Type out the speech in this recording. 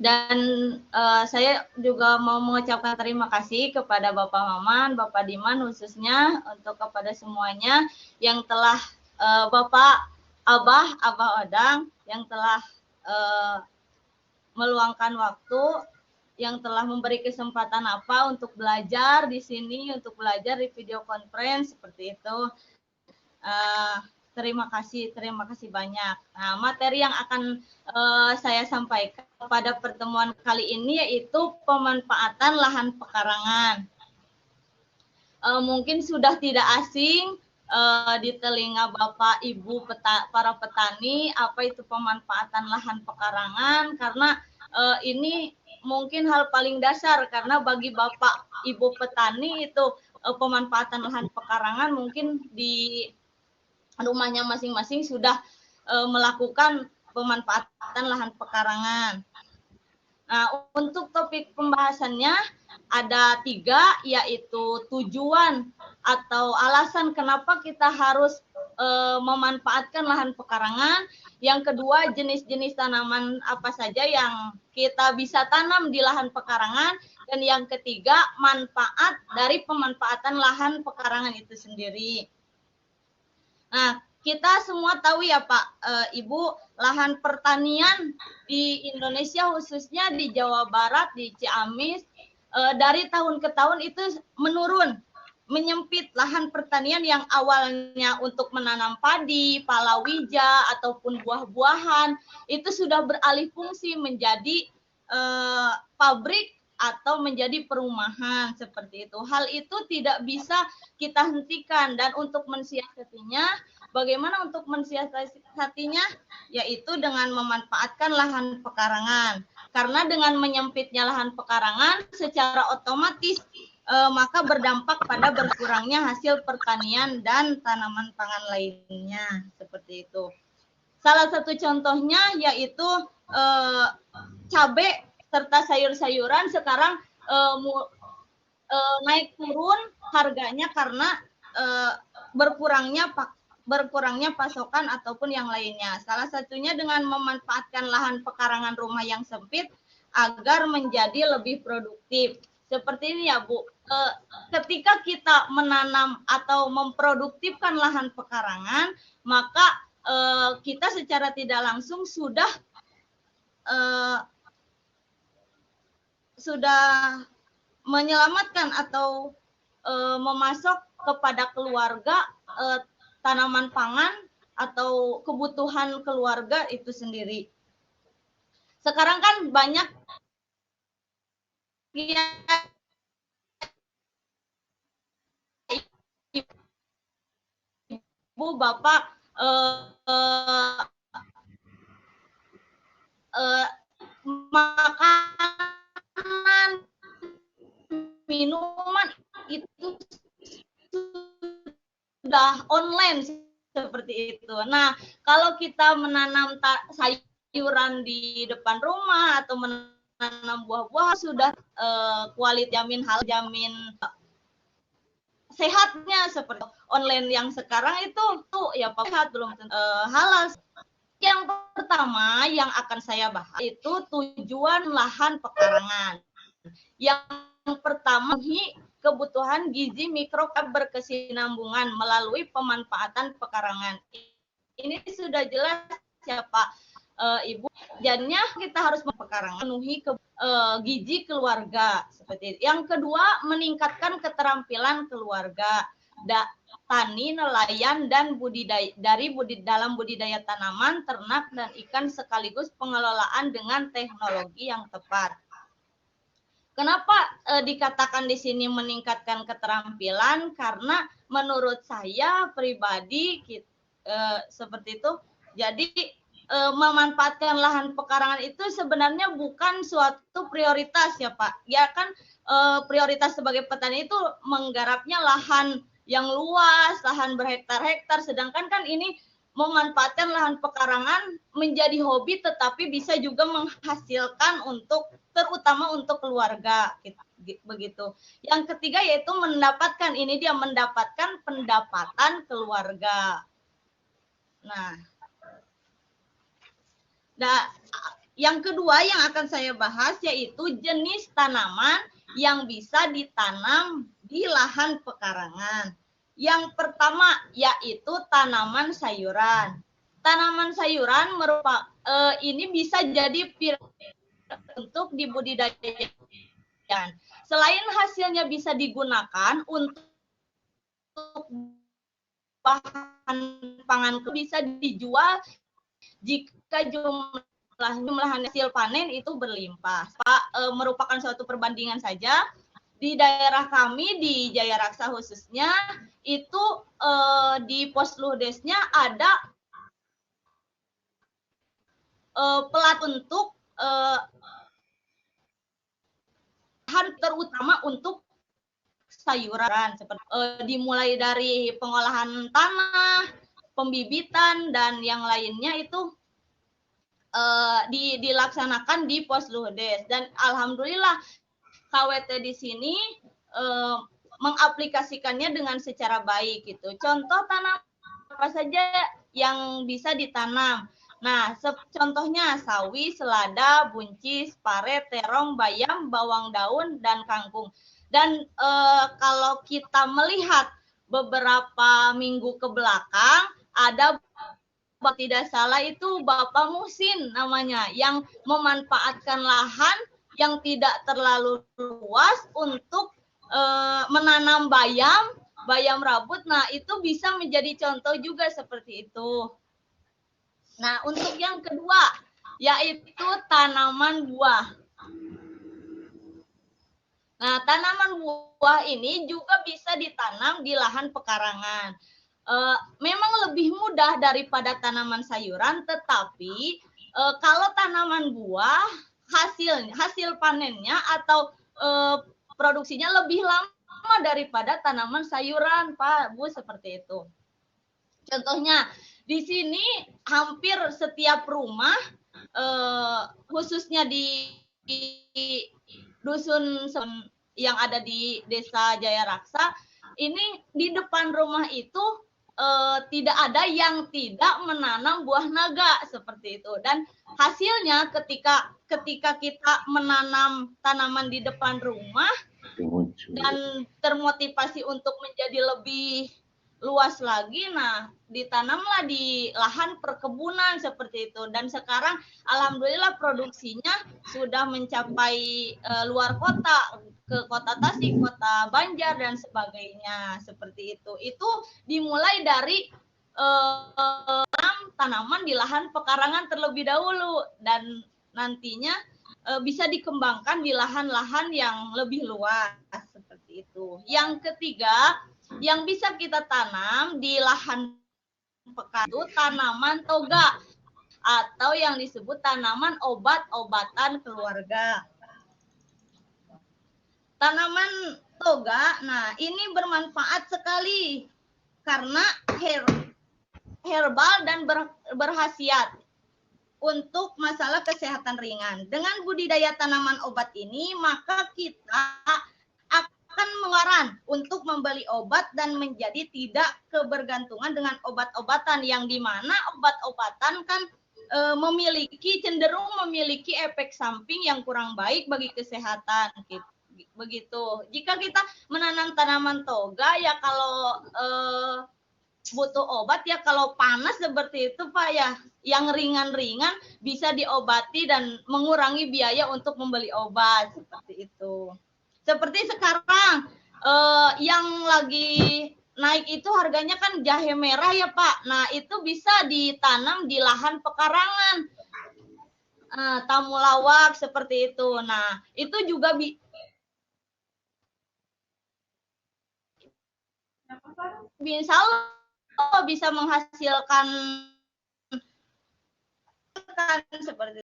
Dan saya juga mau mengucapkan terima kasih kepada Bapak Maman, Bapak Diman khususnya untuk kepada semuanya yang telah Bapak Abah Odang yang telah meluangkan waktu, yang telah memberi kesempatan apa untuk belajar di sini, untuk belajar di video conference seperti itu. Terima kasih banyak. Nah, materi yang akan saya sampaikan pada pertemuan kali ini yaitu pemanfaatan lahan pekarangan. Mungkin sudah tidak asing di telinga Bapak Ibu para petani apa itu pemanfaatan lahan pekarangan, karena ini mungkin hal paling dasar, karena bagi Bapak Ibu petani itu pemanfaatan lahan pekarangan mungkin di rumahnya masing-masing sudah melakukan pemanfaatan lahan pekarangan. Nah, untuk topik pembahasannya ada 3, yaitu tujuan atau alasan kenapa kita harus memanfaatkan lahan pekarangan. Yang kedua, jenis-jenis tanaman apa saja yang kita bisa tanam di lahan pekarangan. Dan yang ketiga, manfaat dari pemanfaatan lahan pekarangan itu sendiri. Nah, kita semua tahu ya Pak, Ibu, lahan pertanian di Indonesia khususnya di Jawa Barat, di Ciamis, dari tahun ke tahun itu menurun, menyempit. Lahan pertanian yang awalnya untuk menanam padi, palawija, ataupun buah-buahan, itu sudah beralih fungsi menjadi pabrik atau menjadi perumahan seperti itu. Hal itu tidak bisa kita hentikan, dan untuk mensiasatinya, bagaimana untuk mensiasatinya? Yaitu dengan memanfaatkan lahan pekarangan. Karena dengan menyempitnya lahan pekarangan secara otomatis maka berdampak pada berkurangnya hasil pertanian dan tanaman pangan lainnya seperti itu. Salah satu contohnya yaitu cabai serta sayur-sayuran sekarang naik turun harganya karena berkurangnya pasokan ataupun yang lainnya. Salah satunya dengan memanfaatkan lahan pekarangan rumah yang sempit agar menjadi lebih produktif. Seperti ini ya Bu, ketika kita menanam atau memproduktifkan lahan pekarangan, maka kita secara tidak langsung sudah menyelamatkan atau memasok kepada keluarga tanaman pangan atau kebutuhan keluarga itu sendiri. Sekarang kan banyak ibu bapak makanan, minuman itu sudah online seperti itu. Nah, kalau kita menanam sayuran di depan rumah atau menanam buah-buah sudah kualitas jamin sehatnya seperti online yang sekarang itu tuh ya Pak sehat belum halal. Yang pertama yang akan saya bahas itu tujuan lahan pekarangan. Yang pertama, kebutuhan gizi mikro berkesinambungan melalui pemanfaatan pekarangan. Ini sudah jelas ya Pak Ibu. Jadinya kita harus mempekarangan memenuhi gizi keluarga seperti itu. Yang kedua, meningkatkan keterampilan keluarga. Tani, nelayan, dan dalam budidaya tanaman, ternak, dan ikan sekaligus pengelolaan dengan teknologi yang tepat. Kenapa dikatakan di sini meningkatkan keterampilan? Karena menurut saya pribadi seperti itu. Jadi memanfaatkan lahan pekarangan itu sebenarnya bukan suatu prioritas ya Pak. Ya kan prioritas sebagai petani itu menggarapnya lahan yang luas, lahan berhektar-hektar. Sedangkan kan ini memanfaatkan lahan pekarangan menjadi hobi, tetapi bisa juga menghasilkan terutama untuk keluarga begitu. Yang ketiga yaitu mendapatkan pendapatan keluarga. Nah, yang kedua yang akan saya bahas yaitu jenis tanaman yang bisa ditanam di lahan pekarangan. Yang pertama yaitu tanaman sayuran. Tanaman sayuran ini bisa jadi untuk dibudidayakan. Selain hasilnya bisa digunakan untuk bahan pangan, bisa dijual jika jumlah hasil panen itu berlimpah. Merupakan suatu perbandingan saja. Di daerah kami di Jaya Raksa khususnya itu di Posluhdesnya ada pelat untuk bahan terutama untuk sayuran seperti dimulai dari pengolahan tanah, pembibitan dan yang lainnya itu dilaksanakan di Posluhdes, dan alhamdulillah KWT di sini mengaplikasikannya dengan secara baik gitu. Contoh tanam apa saja yang bisa ditanam. Nah, contohnya sawi, selada, buncis, pare, terong, bayam, bawang daun, dan kangkung. Dan kalau kita melihat beberapa minggu ke belakang, ada tidak salah itu Bapak Muhsin namanya, yang memanfaatkan lahan yang tidak terlalu luas untuk menanam bayam rabut. Nah, itu bisa menjadi contoh juga seperti itu. Nah, untuk yang kedua, yaitu tanaman buah. Nah, tanaman buah ini juga bisa ditanam di lahan pekarangan. Memang lebih mudah daripada tanaman sayuran, tetapi kalau tanaman buah hasil panennya atau produksinya lebih lama daripada tanaman sayuran, Pak, Bu, seperti itu. Contohnya di sini hampir setiap rumah, khususnya di dusun yang ada di Desa Jaya Raksa, ini di depan rumah itu tidak ada yang tidak menanam buah naga seperti itu. Dan hasilnya ketika kita menanam tanaman di depan rumah dan termotivasi untuk menjadi lebih luas lagi, nah ditanamlah di lahan perkebunan seperti itu. Dan sekarang alhamdulillah produksinya sudah mencapai luar kota, ke kota Tasik, kota Banjar dan sebagainya seperti itu. Itu dimulai dari tanaman di lahan pekarangan terlebih dahulu, dan nantinya bisa dikembangkan di lahan-lahan yang lebih luas seperti itu. Yang ketiga, yang bisa kita tanam di lahan pekarangan itu tanaman toga atau yang disebut tanaman obat-obatan keluarga. Tanaman toga, nah ini bermanfaat sekali karena herbal dan berkhasiat untuk masalah kesehatan ringan. Dengan budidaya tanaman obat ini, maka kita akan mengeluarkan untuk membeli obat dan menjadi tidak kebergantungan dengan obat-obatan, yang dimana obat-obatan kan cenderung memiliki efek samping yang kurang baik bagi kesehatan gitu. Begitu. Jika kita menanam tanaman toga, ya kalau butuh obat ya kalau panas seperti itu, Pak, ya yang ringan-ringan bisa diobati dan mengurangi biaya untuk membeli obat seperti itu. Seperti sekarang yang lagi naik itu harganya kan jahe merah ya, Pak. Nah, itu bisa ditanam di lahan pekarangan. Temulawak seperti itu. Nah, itu juga insya Allah bisa menghasilkan seperti